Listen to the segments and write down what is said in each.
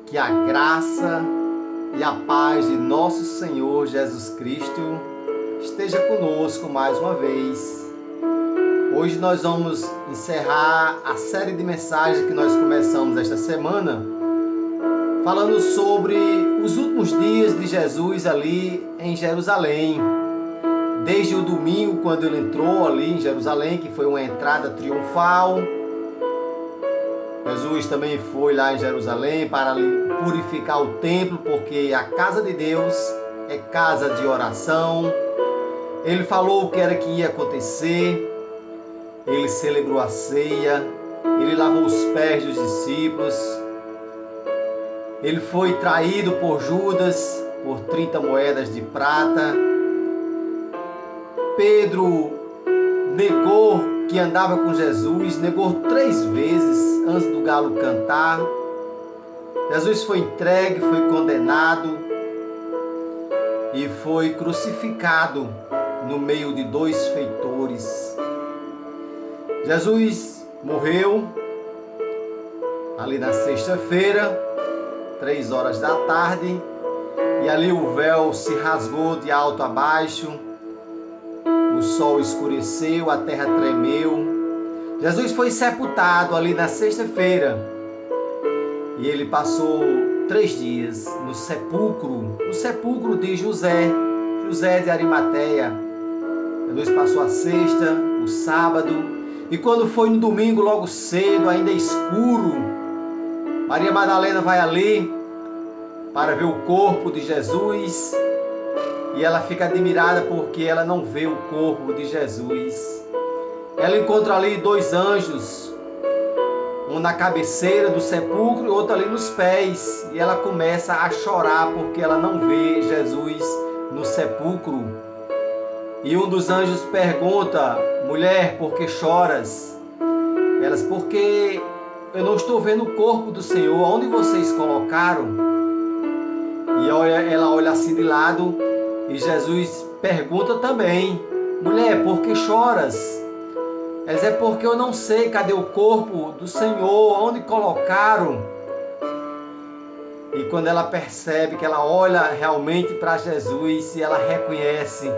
Que a graça e a paz de nosso Senhor Jesus Cristo esteja conosco mais uma vez. Hoje nós vamos encerrar a série de mensagens que nós começamos esta semana, falando sobre os últimos dias de Jesus ali em Jerusalém. Desde o domingo, quando ele entrou ali em Jerusalém, que foi uma entrada triunfal. Jesus também foi lá em Jerusalém para purificar o templo, porque a casa de Deus é casa de oração. Ele falou o que era que ia acontecer, ele celebrou a ceia, ele lavou os pés dos discípulos, ele foi traído por Judas por 30 moedas de prata. Pedro negou que andava com Jesus, negou 3 vezes antes do galo cantar. Jesus foi entregue, foi condenado e foi crucificado no meio de 2 feitores. Jesus morreu ali na sexta-feira, 3 horas da tarde, e ali o véu se rasgou de alto a baixo. O sol escureceu, a terra tremeu. Jesus foi sepultado ali na sexta-feira. E ele passou 3 dias no sepulcro de José de Arimateia. Jesus passou a sexta, o sábado. E quando foi no domingo, logo cedo, ainda escuro, Maria Madalena vai ali para ver o corpo de Jesus. E ela fica admirada porque ela não vê o corpo de Jesus. Ela encontra ali 2 anjos, um na cabeceira do sepulcro e outro ali nos pés. E ela começa a chorar porque ela não vê Jesus no sepulcro. E um dos anjos pergunta: mulher, por que choras? Elas: porque eu não estou vendo o corpo do Senhor, onde vocês colocaram? E ela olha assim de lado. E Jesus pergunta também: mulher, por que choras? Elas: é porque eu não sei cadê o corpo do Senhor, onde colocaram. E quando ela percebe, que ela olha realmente para Jesus e ela reconhece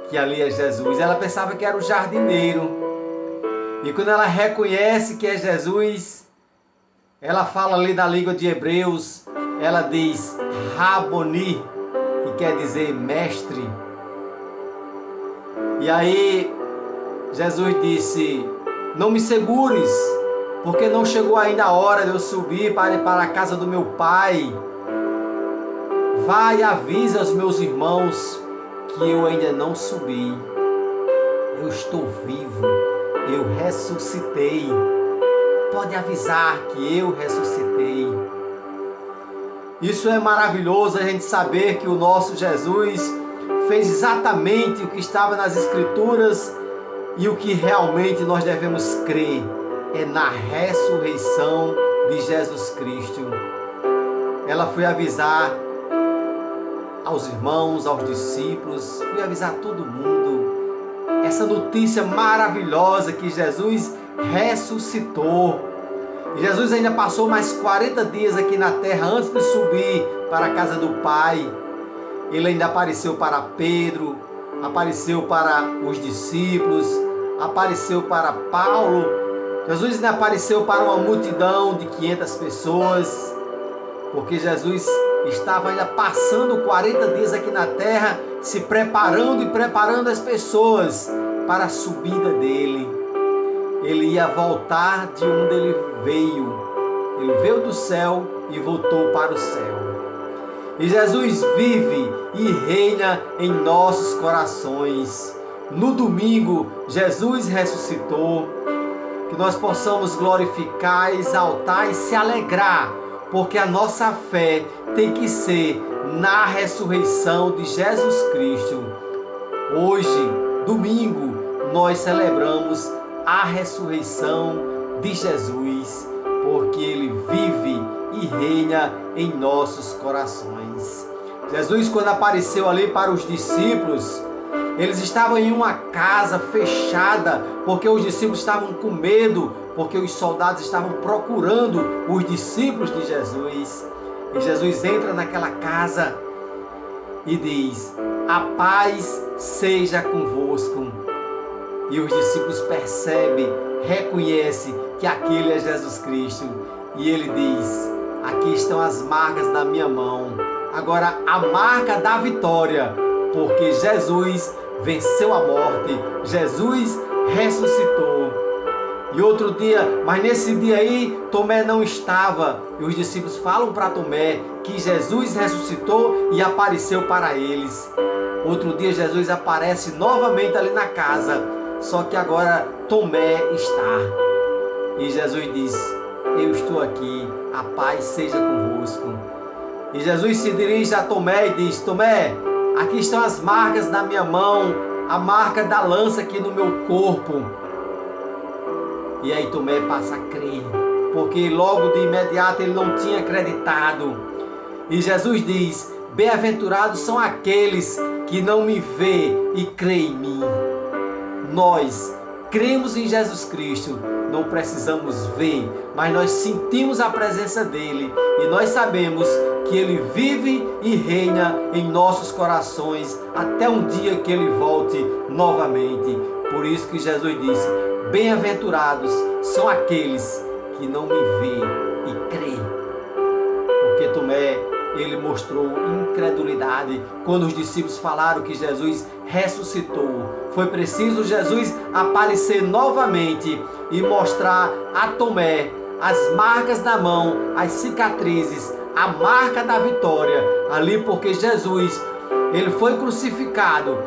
que ali é Jesus. Ela pensava que era o jardineiro. E quando ela reconhece que é Jesus, ela fala ali na língua de Hebreus, ela diz Raboni, que quer dizer mestre. E aí Jesus disse: não me segures, porque não chegou ainda a hora de eu subir para a casa do meu pai. Vai e avisa aos meus irmãos que eu ainda não subi. Eu estou vivo, eu ressuscitei. Pode avisar que eu ressuscitei. Isso é maravilhoso, a gente saber que o nosso Jesus fez exatamente o que estava nas Escrituras, e o que realmente nós devemos crer é na ressurreição de Jesus Cristo. Ela foi avisar aos irmãos, aos discípulos, foi avisar todo mundo essa notícia maravilhosa que Jesus ressuscitou. Jesus ainda passou mais 40 dias aqui na terra antes de subir para a casa do Pai. Ele ainda apareceu para Pedro, apareceu para os discípulos, apareceu para Paulo. Jesus ainda apareceu para uma multidão de 500 pessoas, porque Jesus estava ainda passando 40 dias aqui na terra, se preparando e preparando as pessoas para a subida dele. Ele ia voltar de onde ele veio. Ele veio do céu e voltou para o céu. E Jesus vive e reina em nossos corações. No domingo, Jesus ressuscitou. Que nós possamos glorificar, exaltar e se alegrar, porque a nossa fé tem que ser na ressurreição de Jesus Cristo. Hoje, domingo, nós celebramos a ressurreição de Jesus, porque Ele vive e reina em nossos corações. Jesus, quando apareceu ali para os discípulos, eles estavam em uma casa fechada, porque os discípulos estavam com medo, porque os soldados estavam procurando os discípulos de Jesus. E Jesus entra naquela casa e diz: a paz seja convosco. E os discípulos percebem, reconhecem que aquele é Jesus Cristo. E ele diz: aqui estão as marcas da minha mão. Agora a marca da vitória, porque Jesus venceu a morte, Jesus ressuscitou. E outro dia, mas nesse dia aí, Tomé não estava. E os discípulos falam para Tomé que Jesus ressuscitou e apareceu para eles. Outro dia, Jesus aparece novamente ali na casa. Só que agora Tomé está. E Jesus diz: eu estou aqui, a paz seja convosco. E Jesus se dirige a Tomé e diz: Tomé, aqui estão as marcas da minha mão, a marca da lança aqui no meu corpo. E aí Tomé passa a crer, porque logo de imediato ele não tinha acreditado. E Jesus diz: bem-aventurados são aqueles que não me vê e crê em mim. Nós cremos em Jesus Cristo, não precisamos ver, mas nós sentimos a presença dele e nós sabemos que ele vive e reina em nossos corações até um dia que ele volte novamente. Por isso que Jesus disse: bem-aventurados são aqueles que não me veem e creem. Porque Tomé, ele mostrou incredulidade quando os discípulos falaram que Jesus ressuscitou. Foi preciso Jesus aparecer novamente e mostrar a Tomé as marcas da mão, as cicatrizes, a marca da vitória ali, porque Jesus, ele foi crucificado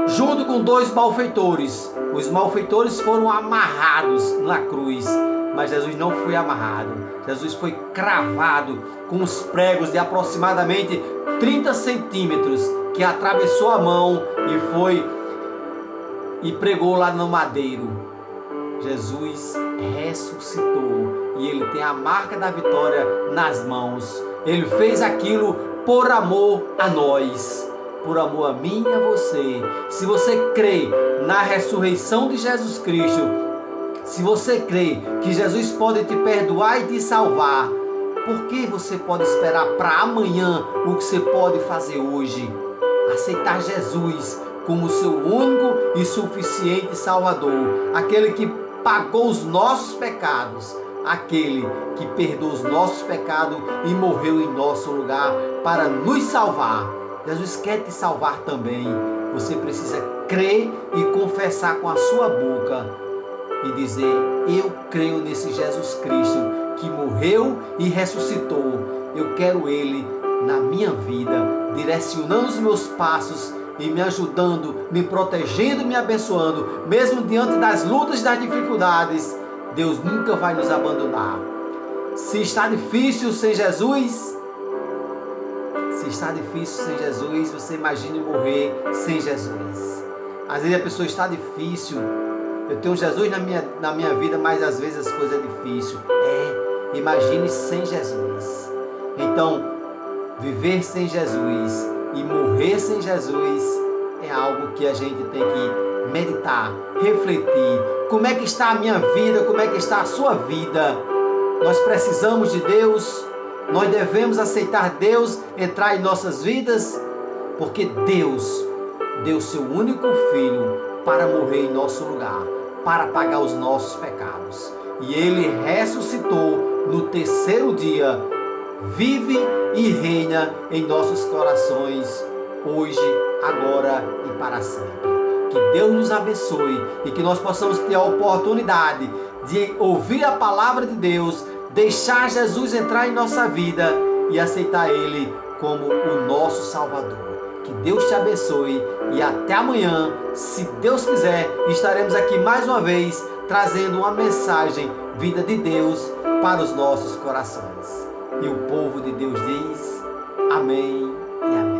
junto com dois malfeitores. Os malfeitores foram amarrados na cruz, mas Jesus não foi amarrado. Jesus foi cravado com os pregos de aproximadamente 30 centímetros, que atravessou a mão e pregou lá no madeiro. Jesus ressuscitou e ele tem a marca da vitória nas mãos. Ele fez aquilo por amor a nós, por amor a mim e a você. Se você crê na ressurreição de Jesus Cristo, se você crê que Jesus pode te perdoar e te salvar, por que você pode esperar para amanhã o que você pode fazer hoje? Aceitar Jesus como seu único e suficiente Salvador, aquele que pagou os nossos pecados, aquele que perdoou os nossos pecados e morreu em nosso lugar para nos salvar. Jesus quer te salvar também. Você precisa crer e confessar com a sua boca e dizer: eu creio nesse Jesus Cristo que morreu e ressuscitou. Eu quero Ele na minha vida, direcionando os meus passos e me ajudando, me protegendo, me abençoando, mesmo diante das lutas e das dificuldades. Deus nunca vai nos abandonar. Se está difícil sem Jesus, você imagine morrer sem Jesus. Às vezes a pessoa está difícil. Eu tenho Jesus na minha vida, mas às vezes as coisas é difícil. Imagine sem Jesus. Então, viver sem Jesus e morrer sem Jesus é algo que a gente tem que meditar, refletir. Como é que está a minha vida? Como é que está a sua vida? Nós precisamos de Deus. Nós devemos aceitar Deus entrar em nossas vidas, porque Deus deu seu único Filho para morrer em nosso lugar, para pagar os nossos pecados. E Ele ressuscitou no terceiro dia, vive e reina em nossos corações, hoje, agora e para sempre. Que Deus nos abençoe e que nós possamos ter a oportunidade de ouvir a palavra de Deus, deixar Jesus entrar em nossa vida e aceitar Ele como o nosso Salvador. Que Deus te abençoe e até amanhã, se Deus quiser, estaremos aqui mais uma vez trazendo uma mensagem vinda de Deus para os nossos corações. E o povo de Deus diz: amém e amém.